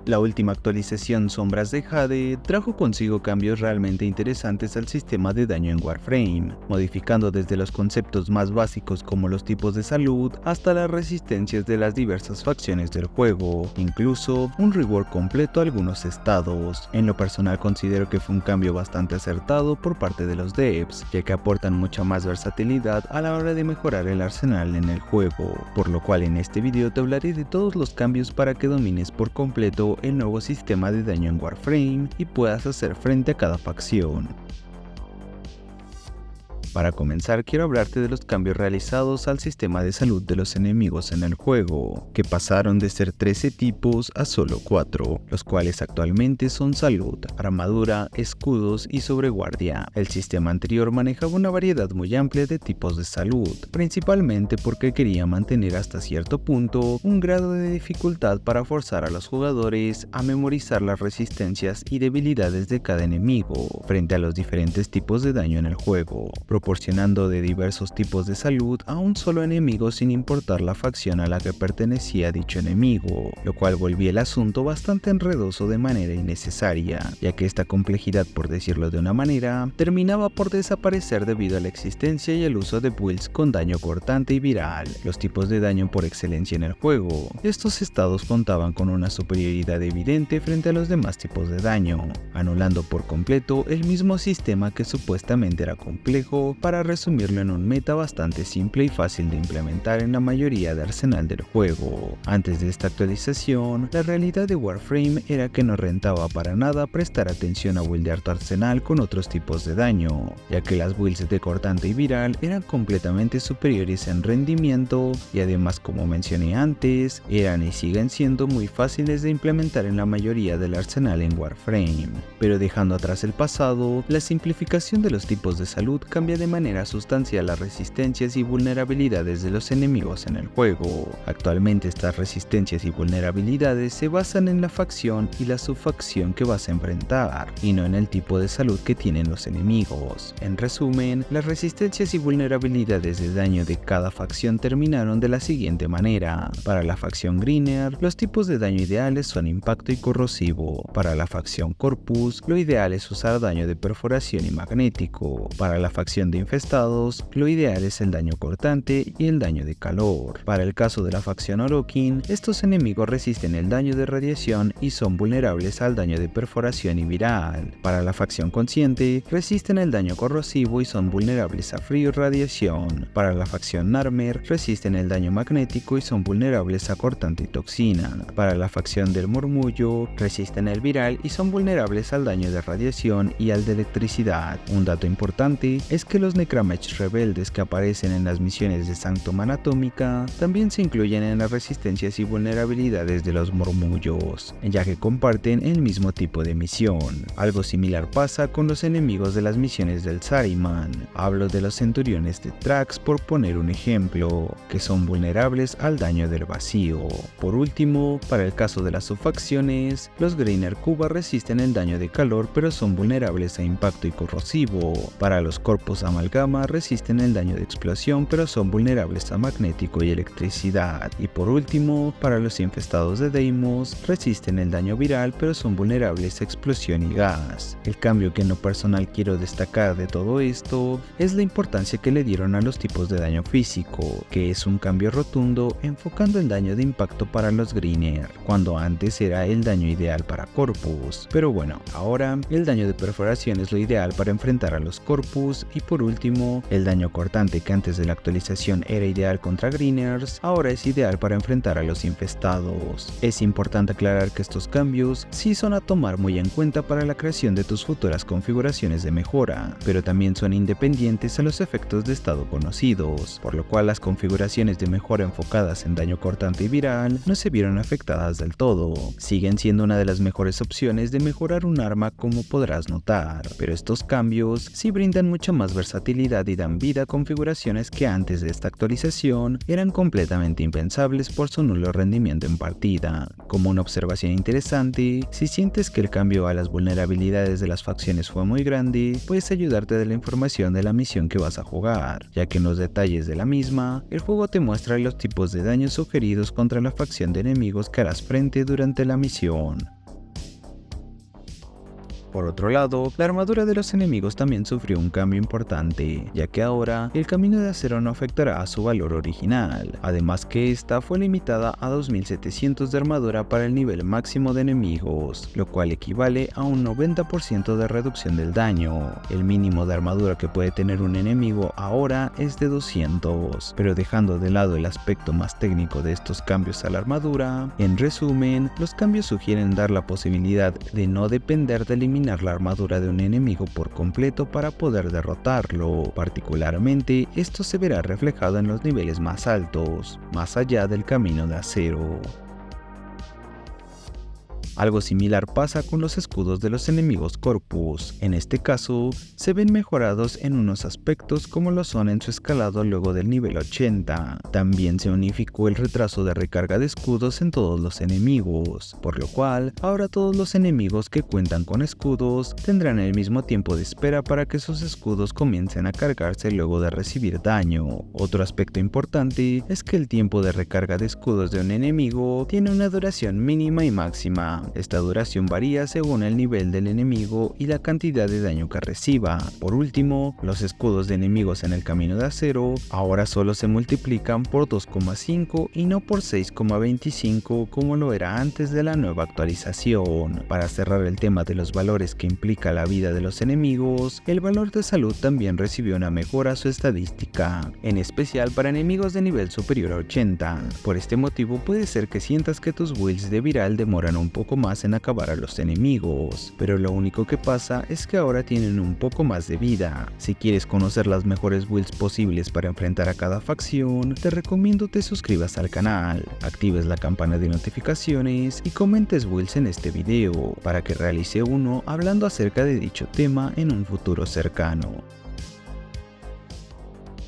La última actualización Sombras de Jade trajo consigo cambios realmente interesantes al sistema de daño en Warframe, modificando desde los conceptos más básicos como los tipos de salud hasta las resistencias de las diversas facciones del juego, incluso un rework completo a algunos estados. En lo personal considero que fue un cambio bastante acertado por parte de los devs, ya que aportan mucha más versatilidad a la hora de mejorar el arsenal en el juego, por lo cual en este video te hablaré de todos los cambios para que domines por completo el nuevo sistema de daño en Warframe y puedas hacer frente a cada facción. Para comenzar, quiero hablarte de los cambios realizados al sistema de salud de los enemigos en el juego, que pasaron de ser 13 tipos a solo 4, los cuales actualmente son salud, armadura, escudos y sobreguardia. El sistema anterior manejaba una variedad muy amplia de tipos de salud, principalmente porque quería mantener hasta cierto punto un grado de dificultad para forzar a los jugadores a memorizar las resistencias y debilidades de cada enemigo frente a los diferentes tipos de daño en el juego, proporcionando de diversos tipos de salud a un solo enemigo sin importar la facción a la que pertenecía dicho enemigo, lo cual volvía el asunto bastante enredoso de manera innecesaria, ya que esta complejidad, por decirlo de una manera, terminaba por desaparecer debido a la existencia y el uso de builds con daño cortante y viral, los tipos de daño por excelencia en el juego. Estos estados contaban con una superioridad evidente frente a los demás tipos de daño, anulando por completo el mismo sistema que supuestamente era complejo, para resumirlo en un meta bastante simple y fácil de implementar en la mayoría de arsenal del juego. Antes de esta actualización, la realidad de Warframe era que no rentaba para nada prestar atención a buildear tu arsenal con otros tipos de daño, ya que las builds de cortante y viral eran completamente superiores en rendimiento y además, como mencioné antes, eran y siguen siendo muy fáciles de implementar en la mayoría del arsenal en Warframe. Pero dejando atrás el pasado, la simplificación de los tipos de salud cambia de manera sustancial las resistencias y vulnerabilidades de los enemigos en el juego. Actualmente estas resistencias y vulnerabilidades se basan en la facción y la subfacción que vas a enfrentar, y no en el tipo de salud que tienen los enemigos. En resumen, las resistencias y vulnerabilidades de daño de cada facción terminaron de la siguiente manera. Para la facción Greener, los tipos de daño ideales son impacto y corrosivo. Para la facción Corpus, lo ideal es usar daño de perforación y magnético. Para la facción de infestados, lo ideal es el daño cortante y el daño de calor. Para el caso de la facción Orokin, estos enemigos resisten el daño de radiación y son vulnerables al daño de perforación y viral. Para la facción consciente, resisten el daño corrosivo y son vulnerables a frío y radiación. Para la facción Narmer, resisten el daño magnético y son vulnerables a cortante y toxina. Para la facción del murmullo, resisten el viral y son vulnerables al daño de radiación y al de electricidad. Un dato importante es que los Necramech rebeldes que aparecen en las misiones de Sanctum Anatómica también se incluyen en las resistencias y vulnerabilidades de los murmullos, ya que comparten el mismo tipo de misión. Algo similar pasa con los enemigos de las misiones del Saruman. Hablo de los centuriones de Thrax por poner un ejemplo, que son vulnerables al daño del vacío. Por último, para el caso de las subfacciones, los Greiner Kuba resisten el daño de calor pero son vulnerables a impacto y corrosivo. Para los Corpus Amalgama resisten el daño de explosión pero son vulnerables a magnético y electricidad. Y por último, para los infestados de Deimos resisten el daño viral pero son vulnerables a explosión y gas. El cambio que en lo personal quiero destacar de todo esto es la importancia que le dieron a los tipos de daño físico, que es un cambio rotundo enfocando el daño de impacto para los Greener, cuando antes era el daño ideal para Corpus. Pero bueno, ahora el daño de perforación es lo ideal para enfrentar a los Corpus, y por último, el daño cortante que antes de la actualización era ideal contra Greeners, ahora es ideal para enfrentar a los infestados. Es importante aclarar que estos cambios sí son a tomar muy en cuenta para la creación de tus futuras configuraciones de mejora, pero también son independientes a los efectos de estado conocidos, por lo cual las configuraciones de mejora enfocadas en daño cortante y viral no se vieron afectadas del todo. Siguen siendo una de las mejores opciones de mejorar un arma, como podrás notar, pero estos cambios sí brindan mucha más versatilidad versatilidad y dan vida a configuraciones que antes de esta actualización eran completamente impensables por su nulo rendimiento en partida. Como una observación interesante, si sientes que el cambio a las vulnerabilidades de las facciones fue muy grande, puedes ayudarte de la información de la misión que vas a jugar, ya que en los detalles de la misma, el juego te muestra los tipos de daños sugeridos contra la facción de enemigos que harás frente durante la misión. Por otro lado, la armadura de los enemigos también sufrió un cambio importante, ya que ahora el camino de acero no afectará a su valor original, además que esta fue limitada a 2700 de armadura para el nivel máximo de enemigos, lo cual equivale a un 90% de reducción del daño. El mínimo de armadura que puede tener un enemigo ahora es de 200, pero dejando de lado el aspecto más técnico de estos cambios a la armadura, en resumen, los cambios sugieren dar la posibilidad de no depender de eliminar la armadura de un enemigo por completo para poder derrotarlo. Particularmente, esto se verá reflejado en los niveles más altos, más allá del camino de acero. Algo similar pasa con los escudos de los enemigos Corpus. En este caso, se ven mejorados en unos aspectos como lo son en su escalado luego del nivel 80. También se unificó el retraso de recarga de escudos en todos los enemigos, por lo cual ahora todos los enemigos que cuentan con escudos tendrán el mismo tiempo de espera para que sus escudos comiencen a cargarse luego de recibir daño. Otro aspecto importante es que el tiempo de recarga de escudos de un enemigo tiene una duración mínima y máxima. Esta duración varía según el nivel del enemigo y la cantidad de daño que reciba. Por último, los escudos de enemigos en el camino de acero ahora solo se multiplican por 2,5 y no por 6,25 como lo era antes de la nueva actualización. Para cerrar el tema de los valores que implica la vida de los enemigos, el valor de salud también recibió una mejora a su estadística, en especial para enemigos de nivel superior a 80. Por este motivo puede ser que sientas que tus builds de viral demoran un poco más en acabar a los enemigos, pero lo único que pasa es que ahora tienen un poco más de vida. Si quieres conocer las mejores builds posibles para enfrentar a cada facción, te recomiendo te suscribas al canal, actives la campana de notificaciones y comentes builds en este video, para que realice uno hablando acerca de dicho tema en un futuro cercano.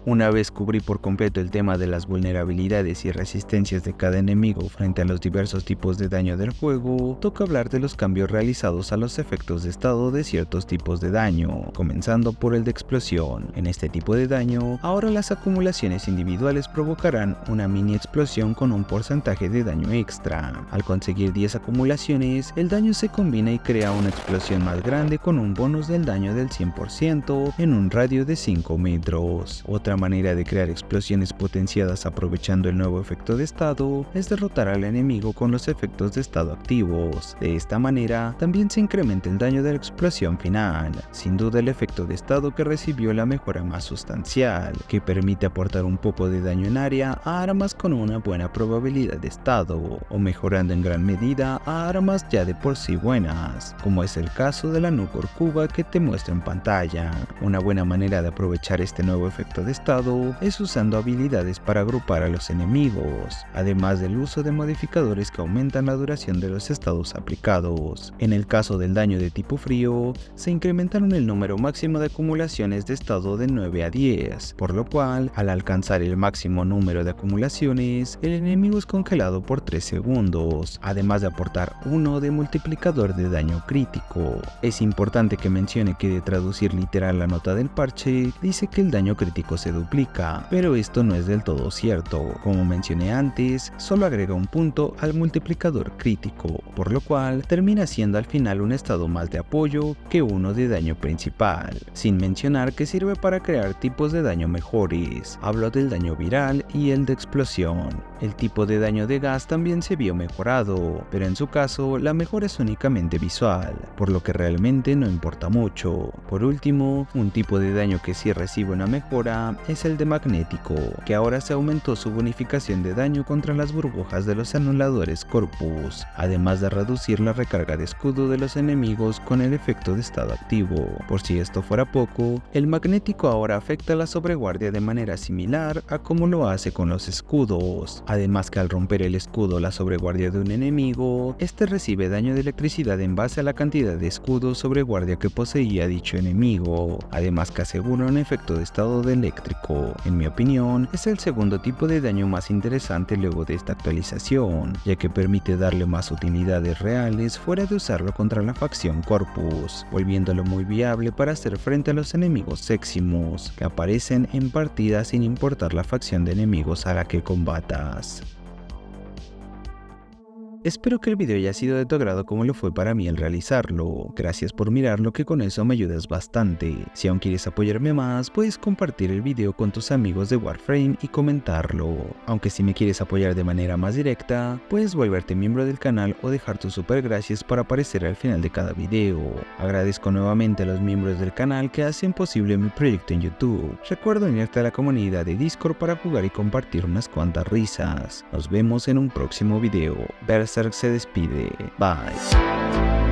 Una vez cubrí por completo el tema de las vulnerabilidades y resistencias de cada enemigo frente a los diversos tipos de daño del juego, toca hablar de los cambios realizados a los efectos de estado de ciertos tipos de daño, comenzando por el de explosión. En este tipo de daño, ahora las acumulaciones individuales provocarán una mini explosión con un porcentaje de daño extra. Al conseguir 10 acumulaciones, el daño se combina y crea una explosión más grande con un bonus del daño del 100% en un radio de 5 metros. Otra manera de crear explosiones potenciadas aprovechando el nuevo efecto de estado es derrotar al enemigo con los efectos de estado activos. De esta manera también se incrementa el daño de la explosión final. Sin duda el efecto de estado que recibió la mejora más sustancial, que permite aportar un poco de daño en área a armas con una buena probabilidad de estado, o mejorando en gran medida a armas ya de por sí buenas, como es el caso de la Nucor Cuba que te muestra en pantalla. Una buena manera de aprovechar este nuevo efecto de estado es usando habilidades para agrupar a los enemigos, además del uso de modificadores que aumentan la duración de los estados aplicados. En el caso del daño de tipo frío, se incrementaron el número máximo de acumulaciones de estado de 9 a 10, por lo cual, al alcanzar el máximo número de acumulaciones, el enemigo es congelado por 3 segundos, además de aportar 1 de multiplicador de daño crítico. Es importante que mencione que de traducir literal la nota del parche, dice que el daño crítico se duplica, pero esto no es del todo cierto. Como mencioné antes, solo agrega un punto al multiplicador crítico, por lo cual termina siendo al final un estado más de apoyo que uno de daño principal, sin mencionar que sirve para crear tipos de daño mejores. Hablo del daño viral y el de explosión. El tipo de daño de gas también se vio mejorado, pero en su caso la mejora es únicamente visual, por lo que realmente no importa mucho. Por último, un tipo de daño que sí recibe una mejora es el de magnético, que ahora se aumentó su bonificación de daño contra las burbujas de los anuladores Corpus, además de reducir la recarga de escudo de los enemigos con el efecto de estado activo. Por si esto fuera poco, el magnético ahora afecta la sobreguardia de manera similar a como lo hace con los escudos, además que al romper el escudo o la sobreguardia de un enemigo, este recibe daño de electricidad en base a la cantidad de escudo sobreguardia que poseía dicho enemigo, además que asegura un efecto de estado de eléctrico. En mi opinión, es el segundo tipo de daño más interesante luego de esta actualización, ya que permite darle más utilidades reales fuera de usarlo contra la facción Corpus, volviéndolo muy viable para hacer frente a los enemigos Seximus, que aparecen en partida sin importar la facción de enemigos a la que combatas. Espero que el video haya sido de tu agrado como lo fue para mí al realizarlo. Gracias por mirarlo, que con eso me ayudas bastante. Si aún quieres apoyarme más, puedes compartir el video con tus amigos de Warframe y comentarlo. Aunque si me quieres apoyar de manera más directa, puedes volverte miembro del canal o dejar tus super gracias para aparecer al final de cada video. Agradezco nuevamente a los miembros del canal que hacen posible mi proyecto en YouTube. Recuerda unirte a la comunidad de Discord para jugar y compartir unas cuantas risas. Nos vemos en un próximo video. Berserk se despide. Bye.